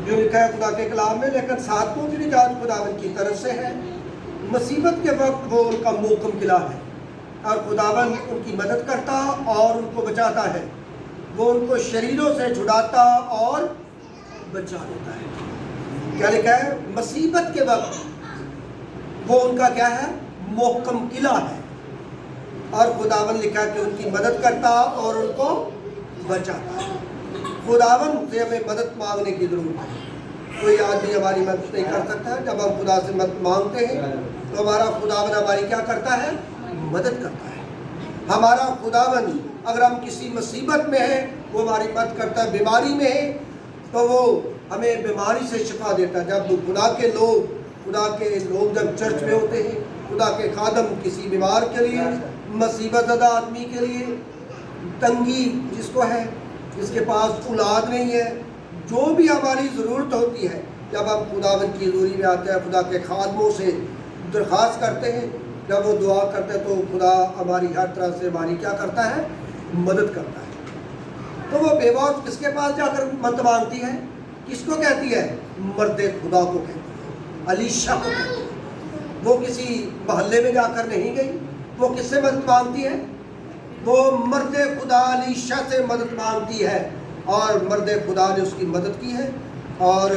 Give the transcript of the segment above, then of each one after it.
جو لکھا ہے خدا کے کلام میں، لیکن صادقوں کی نجات خداوند کی طرف سے ہے۔ مصیبت کے وقت وہ ان کا محکم قلعہ ہے، اور خداوند ان کی مدد کرتا اور ان کو بچاتا ہے۔ وہ ان کو شریروں سے چھڑاتا اور بچا لیتا ہے۔ کیا لکھا ہے؟ مصیبت کے وقت وہ ان کا کیا ہے؟ محکم قلعہ ہے، اور خداوند لکھا ہے کہ ان کی مدد کرتا اور ان کو بچاتا ہے۔ خداوند سے ہمیں مدد مانگنے کی ضرورت ہے۔ کوئی آدمی ہماری مدد نہیں کر سکتا۔ جب ہم خدا سے مدد مانگتے ہیں تو ہمارا خداوند ہماری کیا کرتا ہے؟ مدد کرتا ہے۔ ہمارا خداوند اگر ہم کسی مصیبت میں ہیں وہ ہماری مدد کرتا ہے۔ بیماری میں ہے تو وہ ہمیں بیماری سے شفا دیتا ہے۔ جب خدا کے لوگ جب چرچ میں ہوتے ہیں، خدا کے خادم کسی بیمار کے لیے، مصیبت زدہ آدمی کے لیے، تنگی جس کو ہے، جس کے پاس اولاد نہیں ہے، جو بھی ہماری ضرورت ہوتی ہے، جب ہم خداوند کی حضوری میں آتے ہیں، خدا کے خادموں سے درخواست کرتے ہیں، جب وہ دعا کرتے ہیں تو خدا ہماری ہر طرح سے ہماری کیا کرتا ہے؟ مدد کرتا ہے۔ تو وہ بیوہ کس کے پاس جا کر مدد مانگتی ہے؟ کس کو کہتی ہے؟ مرد خدا کو کہتی ہے، علیشا کو کہتی ہے۔ وہ کسی محلے میں جا کر نہیں گئی۔ وہ کس سے مدد مانگتی ہے؟ وہ مرد خدا علیشا سے مدد مانگتی ہے، اور مرد خدا نے اس کی مدد کی ہے، اور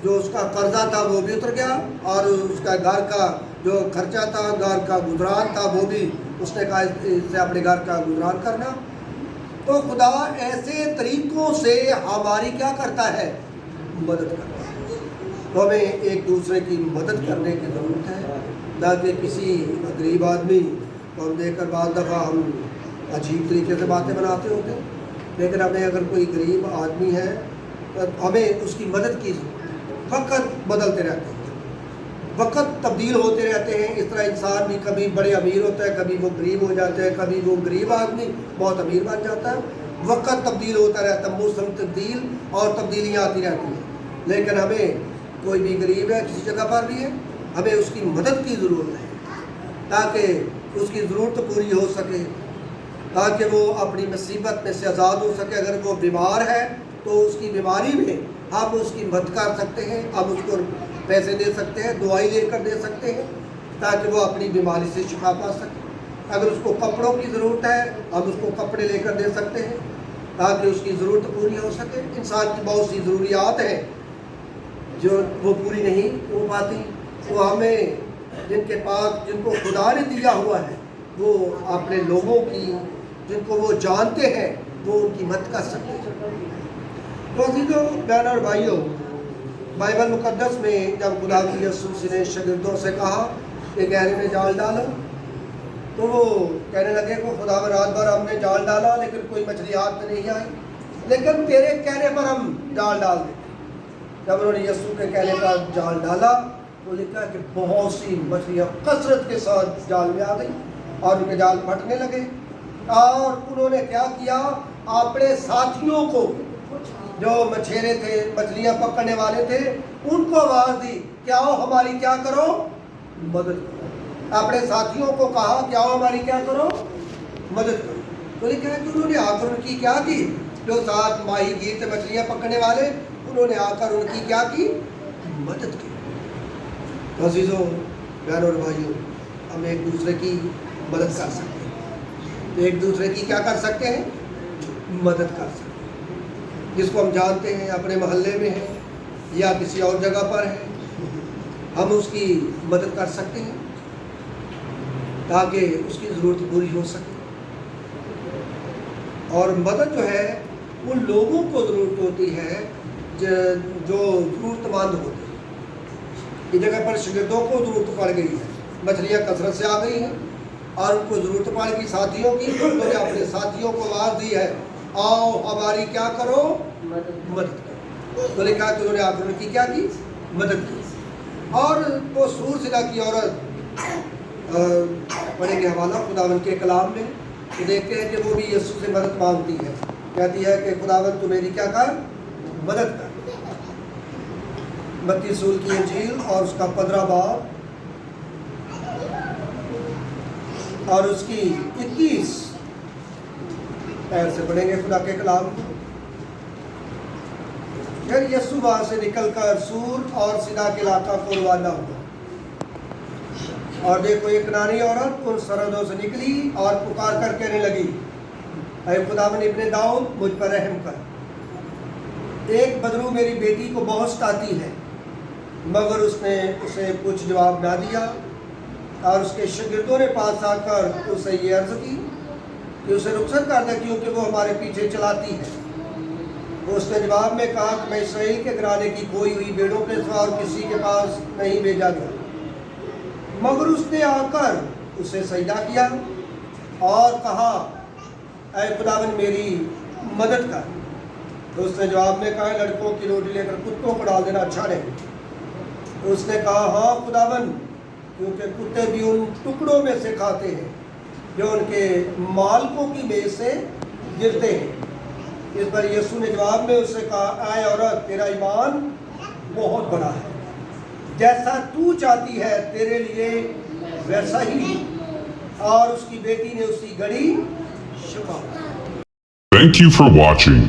جو اس کا قرضہ تھا وہ بھی اتر گیا، اور اس کا گھر کا جو خرچہ تھا، گھر کا گزران تھا، وہ بھی اس نے کہا اس سے اپنے گھر کا گزران کرنا۔ تو خدا ایسے طریقوں سے ہماری کیا کرتا ہے؟ مدد کرتا ہے۔ تو ہمیں ایک دوسرے کی مدد کرنے کی ضرورت ہے، نہ کہ کسی غریب آدمی کو ہم دیکھ کر بعض دفعہ ہم عجیب طریقے سے باتیں بناتے ہوتے ہیں، لیکن ہمیں اگر کوئی غریب آدمی ہے ہمیں اس کی مدد کی ضرورت ہے۔ وقت بدلتے رہتے ہیں، وقت تبدیل ہوتے رہتے ہیں۔ اس طرح انسان بھی کبھی بڑے امیر ہوتا ہے، کبھی وہ غریب ہو جاتا ہے، کبھی وہ غریب آدمی بہت امیر بن جاتا ہے۔ وقت تبدیل ہوتا رہتا ہے، موسم تبدیل اور تبدیلیاں آتی رہتی ہیں، لیکن ہمیں کوئی بھی غریب ہے کسی جگہ پر بھی ہے، ہمیں اس کی مدد کی ضرورت ہے تاکہ اس کی ضرورت پوری ہو سکے، تاکہ وہ اپنی مصیبت میں سے آزاد ہو سکے۔ اگر وہ بیمار ہے تو اس کی بیماری میں ہم اس کی مدد کر سکتے ہیں، ہم اس کو پیسے دے سکتے ہیں، دوائی لے کر دے سکتے ہیں تاکہ وہ اپنی بیماری سے شفا پا سکے۔ اگر اس کو کپڑوں کی ضرورت ہے ہم اس کو کپڑے لے کر دے سکتے ہیں تاکہ اس کی ضرورت پوری ہو سکے۔ انسان کی بہت سی ضروریات ہیں جو وہ پوری نہیں ہو پاتی، وہ ہمیں جن کو خدا نے دیا ہوا ہے وہ اپنے لوگوں کی جن کو وہ جانتے ہیں وہ ان کی مدد کر سکتے ہیں۔ تو عزیزو بہنوں اور بھائیوں، بائبل مقدس میں جب خدا کی یسوع نے شاگردوں سے کہا کہ گہرے میں جال ڈالو، تو وہ کہنے لگے کہ خدا رات بھر ہم نے جال ڈالا لیکن کوئی مچھلی ہاتھ میں نہیں آئی، لیکن تیرے کہنے پر ہم جال ڈال دیں۔ جب انہوں نے یسوع کے کہنے پر جال ڈالا تو لکھا ہے کہ بہت سی مچھلیاں کثرت کے ساتھ جال میں آ گئی اور ان کے جال پھٹنے لگے، اور انہوں نے کیا کیا؟ اپنے ساتھیوں کو جو مچھیرے تھے، مچھلیاں پکڑنے والے تھے، ان کو آواز دی کہ آؤ ہماری کیا کرو؟ مدد کرو۔ اپنے ساتھیوں کو کہا کہ آؤ ہماری کیا کرو؟ مدد کرو۔ تو لکھا ہے کہ انہوں نے آ کر ان کی کیا کی؟ جو ساتھ ماہی گیر تھے مچھلیاں پکڑنے والے، انہوں نے آ کر ان کی کیا کی؟ مدد کی۔ تو عزیزوں بہنوں اور بھائیوں، ہم ایک دوسرے کی مدد کر سکتے ہیں، ایک دوسرے کی کیا کر سکتے ہیں؟ مدد کر سکتے ہیں۔ جس کو ہم جانتے ہیں، اپنے محلے میں ہے یا کسی اور جگہ پر ہے، ہم اس کی مدد کر سکتے ہیں تاکہ اس کی ضرورت پوری ہو سکے۔ اور مدد جو ہے ان لوگوں کو ضرورت ہوتی ہے جو ضرورت مند ہوتے ہیں۔ اس جگہ پر شاگردوں کو ضرورت پڑ گئی ہے، مچھلیاں کثرت سے آ گئی ہیں اور ان کو ضرورت پڑ گئی ساتھیوں کی، انہوں نے اپنے ساتھیوں کو آواز دی ہے آؤ ہماری کیا کرو؟ مدد کرو۔ تو لکھا کہ انہوں نے آپ کی کیا کی؟ مدد کی۔ اور وہ سور سلا کی عورت، پڑھیں گے حوالہ خداوند کے کلام میں، تو دیکھتے ہیں کہ وہ بھی یسوع سے مدد مانگتی ہے، کہتی ہے کہ خداوند تو میری کیا کر؟ مدد کر۔ متی رسول کی انجیل اور اس کا 15 باب اور اس کی 21 پیر سے پڑھیں گے خدا کے کلام کو۔ پھر یسوع وہاں سے نکل کر سور اور سیدھا کے علاقہ کو روانہ ہوا، اور دیکھو ایک نانی عورت ان سرحدوں سے نکلی اور پکار کر کہنے لگی، اے خداوند ابن داؤد مجھ پر رحم کر، ایک بدرو میری بیٹی کو بہت ستاتی ہے۔ مگر اس نے اسے کچھ جواب نہ دیا، اور اس کے شاگردوں نے پاس آ کر اسے یہ عرض کی کہ اسے رخصت کر دے کیونکہ وہ ہمارے پیچھے چلاتی ہے۔ اس نے جواب میں کہا کہ میں اسرائیل کے گھرانے کی کھوئی ہوئی بھیڑوں کے سوا اور کسی کے پاس نہیں بھیجا گیا۔ مگر اس نے آ کر اسے سجدہ کیا اور کہا، اے خداوند میری مدد کر۔ تو اس نے جواب میں کہا، لڑکوں کی روٹی لے کر کتوں کو ڈال دینا اچھا نہیں۔ اس نے کہا، ہاں خداوند، کیونکہ کتے بھی ان ٹکڑوں میں سے کھاتے ہیں جو ان کے مالکوں کی میز سے گرتے ہیں۔ اس پر یسوع نے جواب میں اس سے کہا، اے عورت، تیرا ایمان بہت بڑا ہے، جیسا تو چاہتی ہے تیرے لیے ویسا ہی۔ اور اس کی بیٹی نے اسی گھڑی شفا۔ Thank you for watching.